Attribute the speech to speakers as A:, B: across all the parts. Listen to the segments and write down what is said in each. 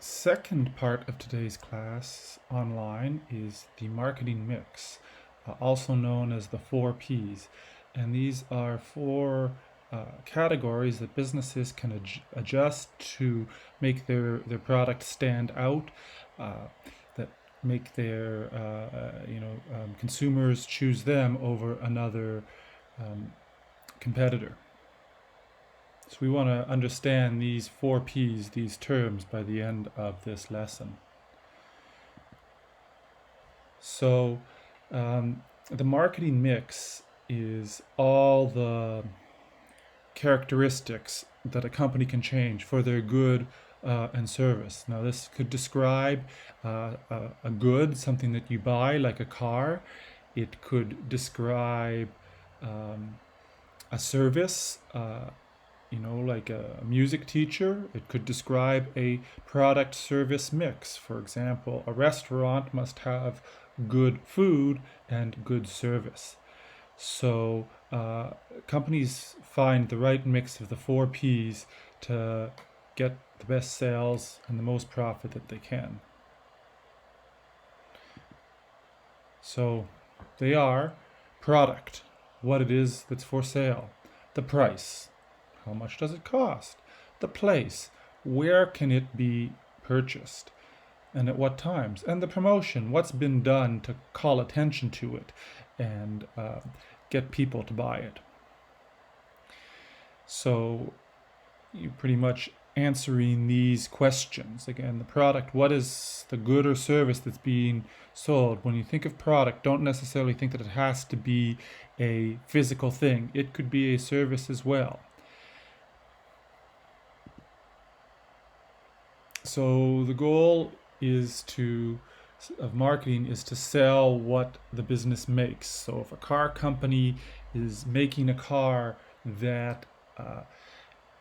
A: second part of today's class online is the marketing mix, also known as the 4Ps. And these are four categories that businesses can adjust to make their product stand out, that make their consumers choose them over another competitor. So we want to understand these 4Ps, these terms, by the end of this lesson. So the marketing mix is all the characteristics that a company can change for their good and service. Now this could describe a good, something that you buy, like a car. It could describe a service, like a music teacher. It could describe a product service mix. For example, a restaurant must have good food and good service. So companies find the right mix of the 4Ps to get the best sales and the most profit that they can. So they are: product, what it is that's for sale; the price, how much does it cost; the place, where can it be purchased and at what times; and the promotion, what's been done to call attention to it and get people to buy it. So you pretty much answering these questions. Again, the product, what is the good or service that's being sold? When you think of product, don't necessarily think that it has to be a physical thing. It could be a service as well. So the goal of marketing is to sell what the business makes. So if a car company is making a car that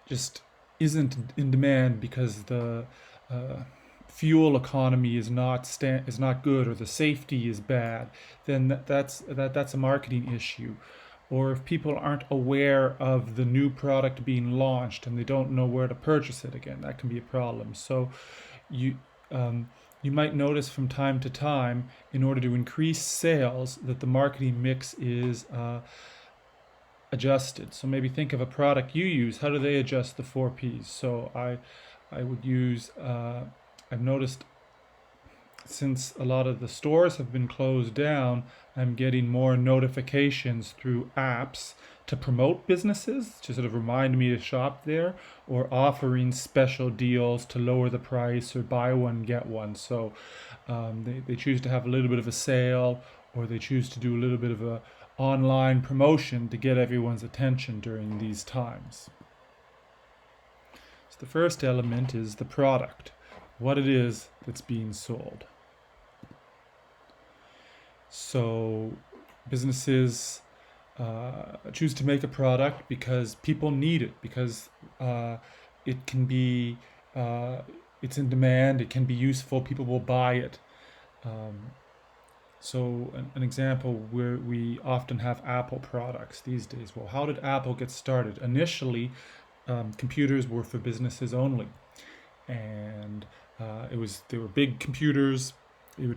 A: just isn't in demand because the fuel economy is not good, or the safety is bad, then that's a marketing issue. Or if people aren't aware of the new product being launched and they don't know where to purchase it, again, that can be a problem. So you might notice from time to time, in order to increase sales, that the marketing mix is adjusted. So maybe think of a product you use. How do they adjust the 4Ps? So I would use, I've noticed since a lot of the stores have been closed down, I'm getting more notifications through apps to promote businesses, to sort of remind me to shop there, or offering special deals to lower the price or buy one, get one. So they choose to have a little bit of a sale, or they choose to do a little bit of a online promotion to get everyone's attention during these times. So the first element is the product, what it is that's being sold. So businesses choose to make a product because people need it, because it can be, it's in demand, it can be useful, people will buy it. So an example where we often have Apple products these days. Well, how did Apple get started? Initially, computers were for businesses only, and they were big computers. They were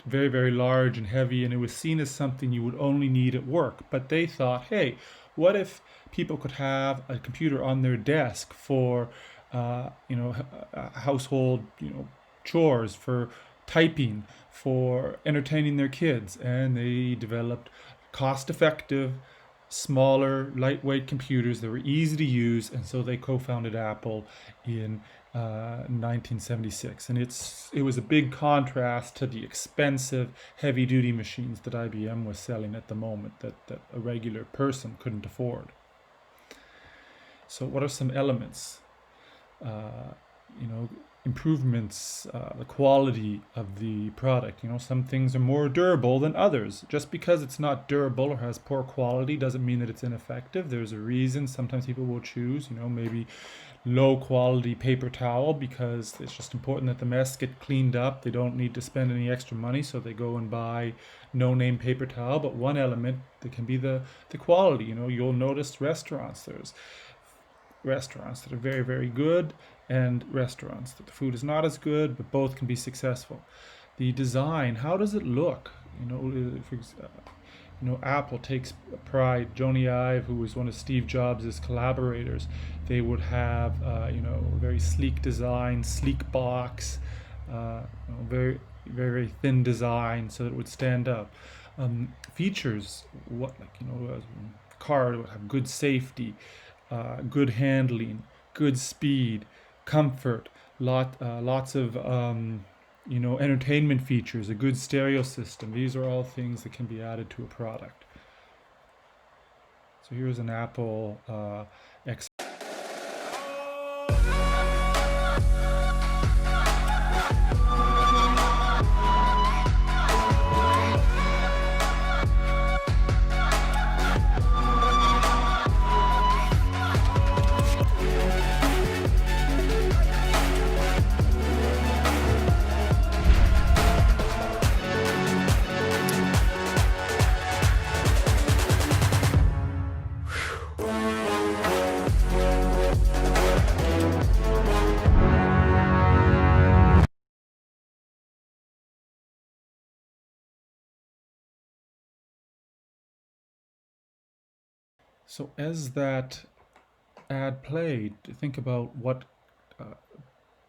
A: very, very large and heavy, and it was seen as something you would only need at work. But they thought, hey, what if people could have a computer on their desk for, household, chores, for typing, for entertaining their kids? And they developed cost-effective, smaller, lightweight computers that were easy to use, and so they co-founded Apple in 1976. And it was a big contrast to the expensive, heavy-duty machines that IBM was selling at the moment that a regular person couldn't afford. So what are some elements? Improvements, the quality of the product. Some things are more durable than others. Just because it's not durable or has poor quality doesn't mean that it's ineffective. There's a reason. Sometimes people will choose, maybe low quality paper towel because it's just important that the mess get cleaned up. They don't need to spend any extra money, so they go and buy no-name paper towel. But one element that can be the quality. You'll notice there's restaurants that are very, very good and restaurants. That the food is not as good, but both can be successful. The design, how does it look? Apple takes pride. Jony Ive, who was one of Steve Jobs' collaborators, they would have, a very sleek design, sleek box, very, very thin design, so that it would stand up. Features, a car would have good safety, good handling, good speed, comfort, lots of entertainment features, a good stereo system. These are all things that can be added to a product. So here's an Apple X. So as that ad played, think about what uh,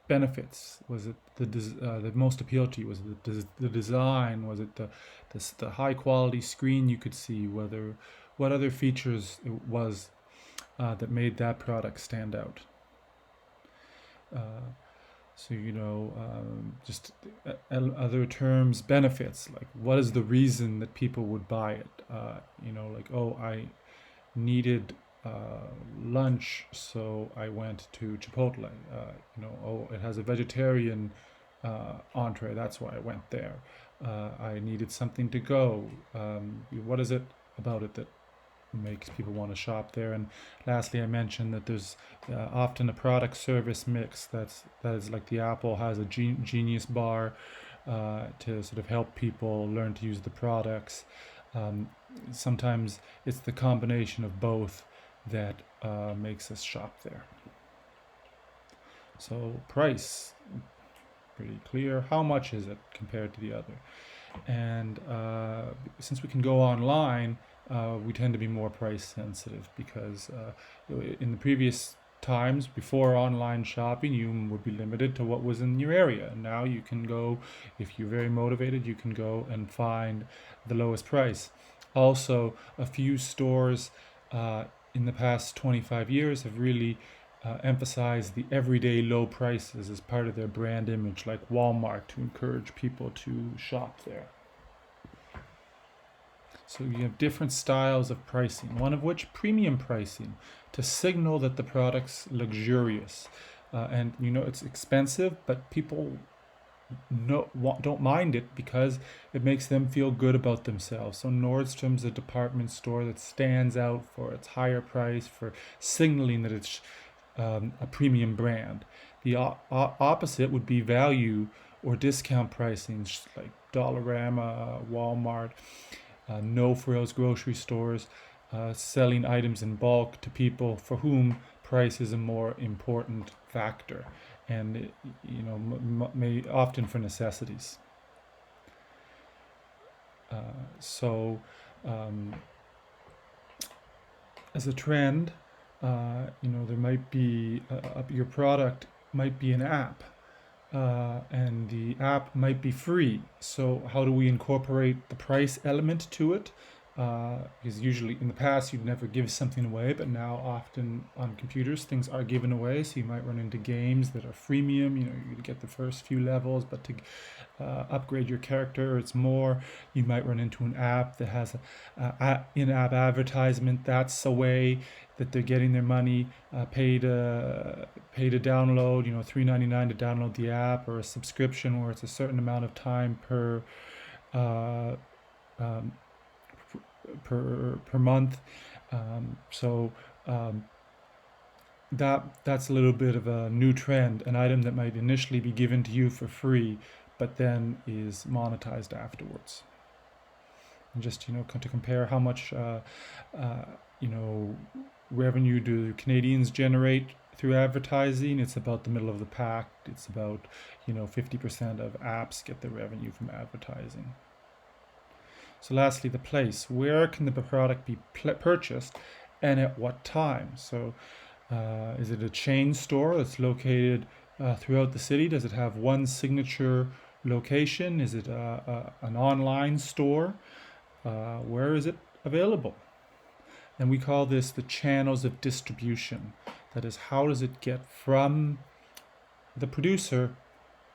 A: benefits. Was it that most appealed to you? Was it the design? Was it the high quality screen you could see? What other features it was that made that product stand out? Uh, just other terms, benefits, like what is the reason that people would buy it? I needed lunch, so I went to Chipotle. It has a vegetarian entree, that's why I went there. I needed something to go. What is it about it that makes people want to shop there? And lastly, I mentioned that there's often a product service mix. That is like the Apple has a Genius bar to sort of help people learn to use the products. Sometimes it's the combination of both that makes us shop there. So price, pretty clear. How much is it compared to the other? And since we can go online, we tend to be more price sensitive because in the previous times before online shopping, you would be limited to what was in your area. Now you can go, if you're very motivated, you can go and find the lowest price. Also, a few stores in the past 25 years have really emphasized the everyday low prices as part of their brand image, like Walmart, to encourage people to shop there. So you have different styles of pricing, one of which premium pricing, to signal that the product's luxurious. And it's expensive, but people don't mind it because it makes them feel good about themselves. So Nordstrom's a department store that stands out for its higher price, for signaling that it's a premium brand. The opposite would be value or discount pricing, like Dollarama, Walmart, no frills grocery stores, selling items in bulk to people for whom price is a more important factor, and may often for necessities. So as a trend, there might be your product might be an app, and the app might be free. So how do we incorporate the price element to it? Because usually in the past you'd never give something away, but now often on computers things are given away. So you might run into games that are freemium. You get the first few levels, but to upgrade your character, it's more. You might run into an app that has a in-app advertisement. That's a way that they're getting their money. Pay to download. $3.99 to download the app, or a subscription where it's a certain amount of time per. Um, per month. So that's a little bit of a new trend, an item that might initially be given to you for free, but then is monetized afterwards. And just to compare how much revenue do Canadians generate through advertising, it's about the middle of the pack. It's about 50% of apps get their revenue from advertising. So lastly, the place. Where can the product be purchased and at what time? So is it a chain store that's located throughout the city? Does it have one signature location? Is it an online store? Where is it available? And we call this the channels of distribution. That is, how does it get from the producer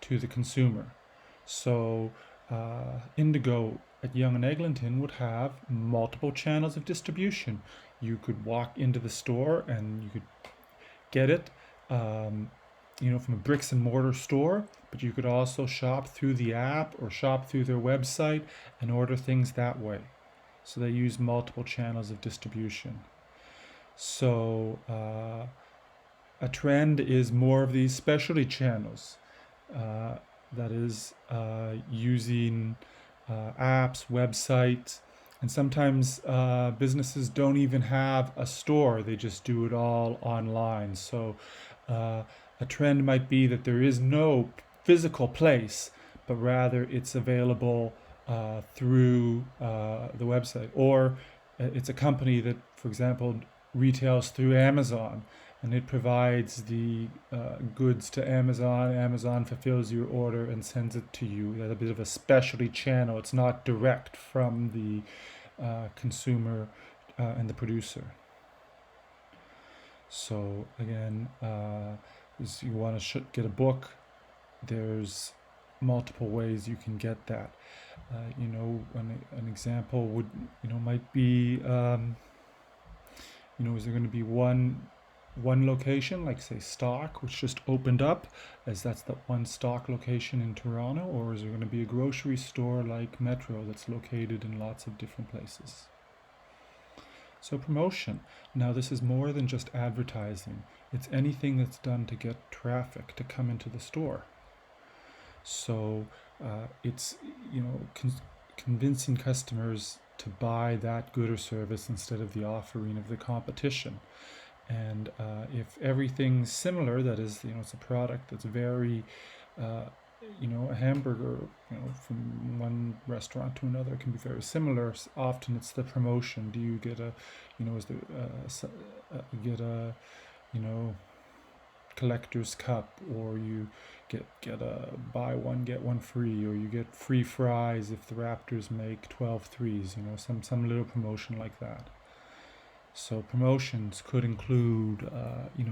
A: to the consumer? So Indigo at Young and Eglinton would have multiple channels of distribution. You could walk into the store and you could get it from a bricks and mortar store, but you could also shop through the app or shop through their website and order things that way. So they use multiple channels of distribution. So a trend is more of these specialty channels. That is using apps, websites, and sometimes businesses don't even have a store. They just do it all online. So a trend might be that there is no physical place, but rather it's available through the website. Or it's a company that, for example, retails through Amazon, and it provides the goods to Amazon. Amazon fulfills your order and sends it to you. That's a bit of a specialty channel. It's not direct from the consumer and the producer. So again, if you want to get a book, there's multiple ways you can get that. An example would might be is there going to be one location, like say Stock, which just opened up, as that's the one Stock location in Toronto, or is there going to be a grocery store like Metro that's located in lots of different places? So promotion. Now this is more than just advertising. It's anything that's done to get traffic to come into the store. So it's convincing customers to buy that good or service instead of the offering of the competition. And if everything's similar, that is, it's a product that's very, a hamburger, from one restaurant to another can be very similar. Often it's the promotion. Do you get a, is there, you get a, collector's cup, or you get a buy one get one free, or you get free fries if the Raptors make 12 threes, some little promotion like that. So promotions could include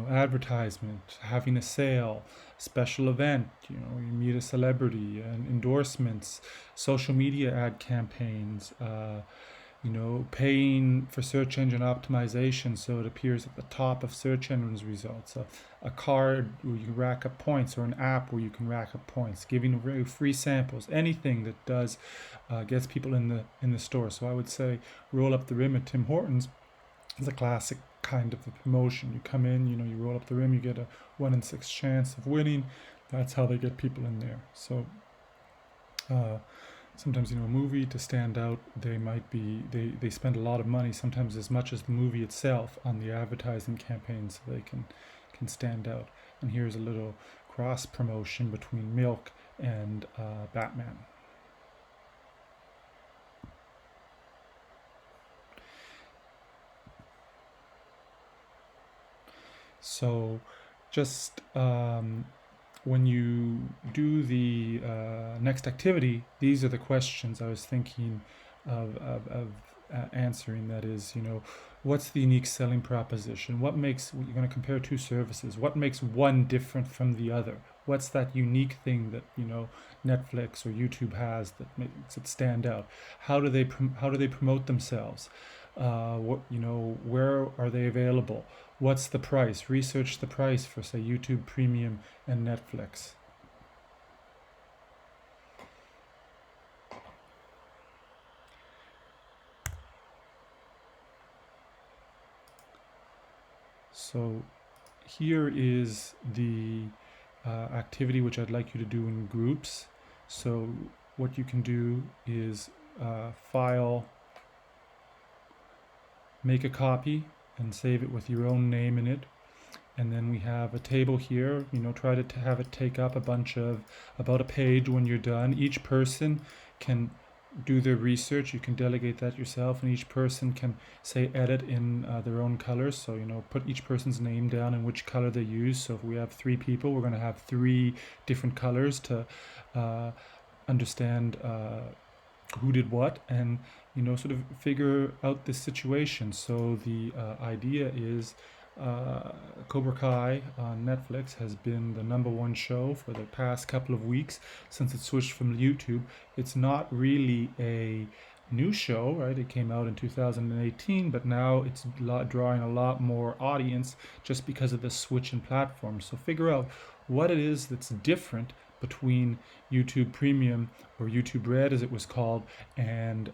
A: advertisement, having a sale, special event, you meet a celebrity, and endorsements, social media ad campaigns, paying for search engine optimization so it appears at the top of search engine's results, a card where you can rack up points, or an app where you can rack up points, giving free samples, anything that does gets people in the store. So I would say roll up the rim at Tim Hortons is a classic kind of a promotion. You come in, you roll up the rim, you get a 1 in 6 chance of winning. That's how they get people in there. So sometimes, a movie, to stand out, they spend a lot of money, sometimes as much as the movie itself, on the advertising campaign so they can stand out. And here's a little cross promotion between Milk and Batman. So just when you do the next activity, these are the questions I was thinking of answering. That is, what's the unique selling proposition? You're going to compare two services. What makes one different from the other? What's that unique thing that Netflix or YouTube has that makes it stand out? How do they promote themselves? Where are they available? What's the price? Research the price for, say, YouTube Premium and Netflix. So here is the activity which I'd like you to do in groups. So what you can do is file, make a copy, and save it with your own name in it, and then we have a table here. Try to have it take up about a page when you're done. Each person can do their research. You can delegate that yourself, and each person can say edit in their own colors. So put each person's name down and which color they use. So if we have 3 people, we're going to have 3 different colors to understand who did what, and sort of figure out this situation. So the idea is Cobra Kai on Netflix has been the #1 show for the past couple of weeks since it switched from YouTube. It's not really a new show, right? It came out in 2018, but now it's drawing a lot more audience just because of the switch in platforms. So figure out what it is that's different between YouTube Premium, or YouTube Red as it was called, and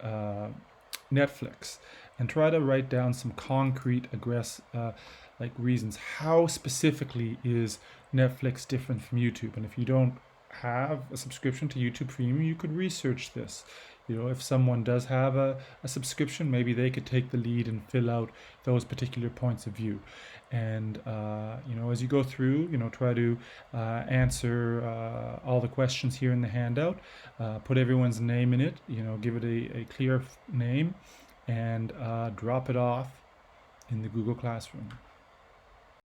A: Netflix, and try to write down some concrete reasons. How specifically is Netflix different from YouTube? And if you don't have a subscription to YouTube Premium, you could research this. If someone does have a subscription, maybe they could take the lead and fill out those particular points of view. And as you go through, try to answer all the questions here in the handout. Put everyone's name in it. Give it a clear name, and drop it off in the Google Classroom.